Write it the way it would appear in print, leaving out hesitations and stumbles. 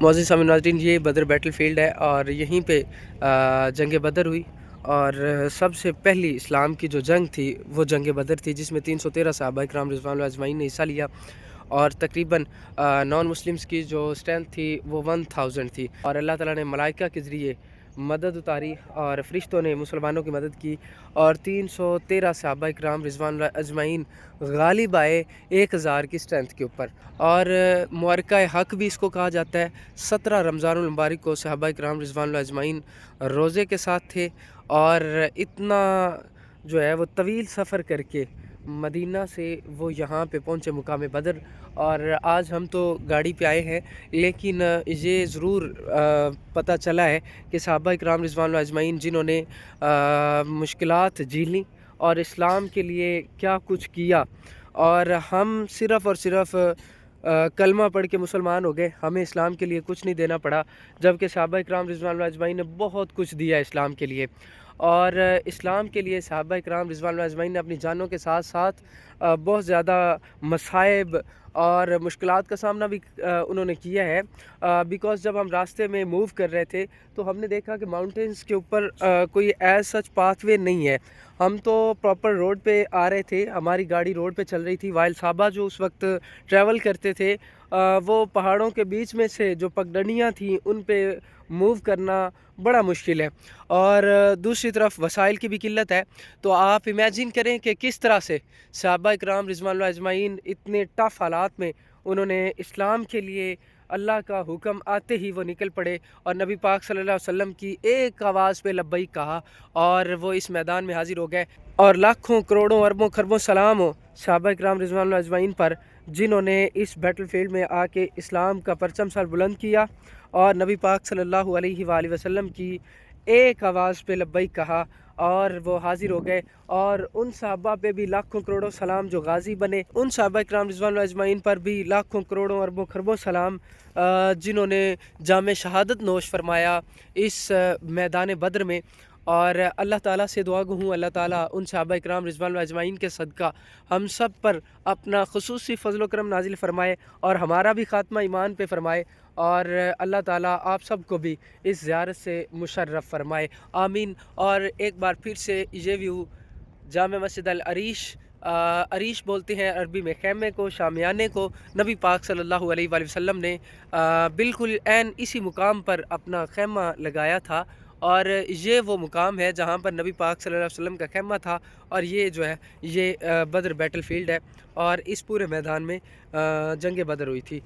معزز سامعین ناظرین، یہ بدر بیٹل فیلڈ ہے اور یہیں پہ جنگ بدر ہوئی، اور سب سے پہلی اسلام کی جو جنگ تھی وہ جنگ بدر تھی، جس میں 313 صحابہ کرام رضوان اللہ اجمعین نے حصہ لیا، اور تقریباً نان مسلمس کی جو اسٹرینتھ تھی وہ 1000 تھی، اور اللہ تعالیٰ نے ملائکہ کے ذریعے مدد اتاری اور فرشتوں نے مسلمانوں کی مدد کی، اور 313 صحابہ کرام رضوان اللہ اجمعین غالب آئے 1000 کی اسٹرینتھ کے اوپر۔ اور معرکہ حق بھی اس کو کہا جاتا ہے۔ 17 رمضان المبارک کو صحابہ کرام رضوان اللہ اجمعین روزے کے ساتھ تھے، اور اتنا جو ہے وہ طویل سفر کر کے مدینہ سے وہ یہاں پہ پہنچے مقام بدر۔ اور آج ہم تو گاڑی پہ آئے ہیں، لیکن یہ ضرور پتہ چلا ہے کہ صحابہ کرام رضوان اللہ اجمعین جنہوں نے مشکلات جھیلیں اور اسلام کے لیے کیا کچھ کیا، اور ہم صرف اور صرف کلمہ پڑھ کے مسلمان ہو گئے، ہمیں اسلام کے لیے کچھ نہیں دینا پڑا، جبکہ صحابہ کرام رضوان اللہ اجمعین نے بہت کچھ دیا اسلام کے لیے۔ اور اسلام کے لیے صحابہ کرام رضوان اللہ اجمعین نے اپنی جانوں کے ساتھ ساتھ بہت زیادہ مصائب اور مشکلات کا سامنا بھی انہوں نے کیا ہے، بیکاز جب ہم راستے میں موو کر رہے تھے تو ہم نے دیکھا کہ ماؤنٹینز کے اوپر کوئی ایز سچ پاتھ وے نہیں ہے، ہم تو پراپر روڈ پہ آ رہے تھے، ہماری گاڑی روڈ پہ چل رہی تھی، وائل صحابہ جو اس وقت ٹریول کرتے تھے وہ پہاڑوں کے بیچ میں سے جو پگڈنڈیاں تھیں ان پہ موو کرنا بڑا مشکل ہے، اور دوسری طرف وسائل کی بھی قلت ہے۔ تو آپ امیجن کریں کہ کس طرح سے صحابہ کرام رضوان اللہ اجمعین اتنے ٹف حالات میں انہوں نے اسلام کے لیے اللہ کا حکم آتے ہی وہ نکل پڑے، اور نبی پاک صلی اللہ علیہ وسلم کی ایک آواز پہ لبیک کہا اور وہ اس میدان میں حاضر ہو گئے۔ اور لاکھوں کروڑوں اربوں خربوں سلام ہو صحابہ کرام رضوان اللہ اجمعین پر، جنہوں نے اس بیٹل فیلڈ میں آ کے اسلام کا پرچم سر بلند کیا اور نبی پاک صلی اللہ علیہ وآلہ وسلم کی ایک آواز پہ لبیک کہا اور وہ حاضر ہو گئے۔ اور ان صحابہ پہ بھی لاکھوں کروڑوں سلام جو غازی بنے، ان صحابہ کرام رضوان اللہ اجمعین پر بھی لاکھوں کروڑوں اربوں خربوں سلام جنہوں نے جام شہادت نوش فرمایا اس میدان بدر میں۔ اور اللہ تعالیٰ سے دعا گو ہوں اللہ تعالیٰ ان صحابہ کرام رضوان اللہ اجمعین کے صدقہ ہم سب پر اپنا خصوصی فضل و کرم نازل فرمائے، اور ہمارا بھی خاتمہ ایمان پہ فرمائے، اور اللہ تعالیٰ آپ سب کو بھی اس زیارت سے مشرف فرمائے، آمین۔ اور ایک بار پھر سے یہ ویو جامع مسجد العریش، عریش بولتے ہیں عربی میں خیمے کو، شامیانے کو، نبی پاک صلی اللہ علیہ وآلہ وسلم نے بالکل عین اسی مقام پر اپنا خیمہ لگایا تھا، اور یہ وہ مقام ہے جہاں پر نبی پاک صلی اللہ علیہ وسلم کا خیمہ تھا، اور یہ جو ہے یہ بدر بیٹل فیلڈ ہے، اور اس پورے میدان میں جنگ بدر ہوئی تھی۔